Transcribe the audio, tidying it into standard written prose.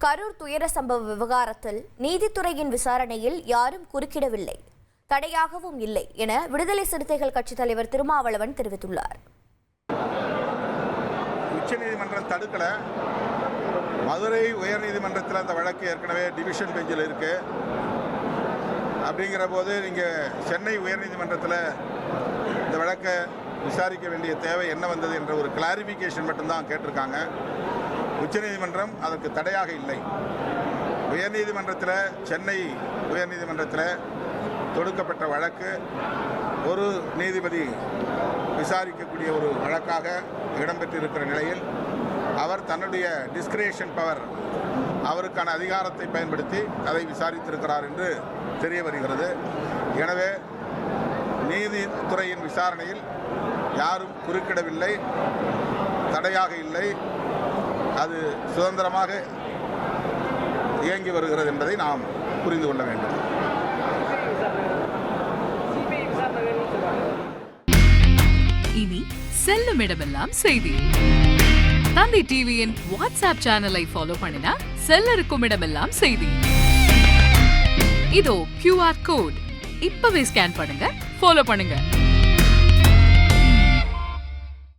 கரூர் துயர சம்பவ விவகாரத்தில் நீதித்துறையின் விசாரணையில் யாரும் குறுக்கிடவில்லை, தடையாகவும் இல்லை என விடுதலை சிறுத்தைகள் கட்சித் தலைவர் திருமாவளவன் தெரிவித்துள்ளார். உச்சநீதிமன்றம் தடுக்கல. மதுரை உயர்நீதிமன்றத்தில் அந்த வழக்கு ஏற்கனவே டிவிஷன் பெஞ்சில் இருக்கு. அப்படிங்கிற போது நீங்கள் சென்னை உயர்நீதிமன்றத்தில் இந்த வழக்கை விசாரிக்க வேண்டிய தேவை என்ன வந்தது என்ற ஒரு கிளாரிஃபிகேஷன் மட்டும்தான் கேட்டிருக்காங்க. உச்சநீதிமன்றம் அதற்கு தடையாக இல்லை. உயர்நீதிமன்றத்தில் சென்னை உயர்நீதிமன்றத்தில் தொடுக்கப்பட்ட வழக்கு ஒரு நீதிபதி விசாரிக்கக்கூடிய ஒரு வழக்காக இடம்பெற்றிருக்கிற நிலையில் அவர் தன்னுடைய டிஸ்கிரேஷன் பவர், அவருக்கான அதிகாரத்தை பயன்படுத்தி அதை விசாரித்திருக்கிறார் என்று தெரிய வருகிறது. எனவே நீதித்துறையின் விசாரணையில் யாரும் குறுக்கிடவில்லை, தடையாக இல்லை. அது சுதந்திரமாக இயங்கி வருகிறது என்பதை நாம் புரிந்து கொள்ள வேண்டும். இனி செல்லும் இடமெல்லாம் செய்தி. தந்தி டிவியின் வாட்ஸ்அப் சேனலை ஃபாலோ பண்ணினா செல்ல இருக்கும் இடமெல்லாம் செய்தி. இதோ QR கோட் இப்பவே ஸ்கேன் பண்ணுங்க, ஃபாலோ பண்ணுங்க.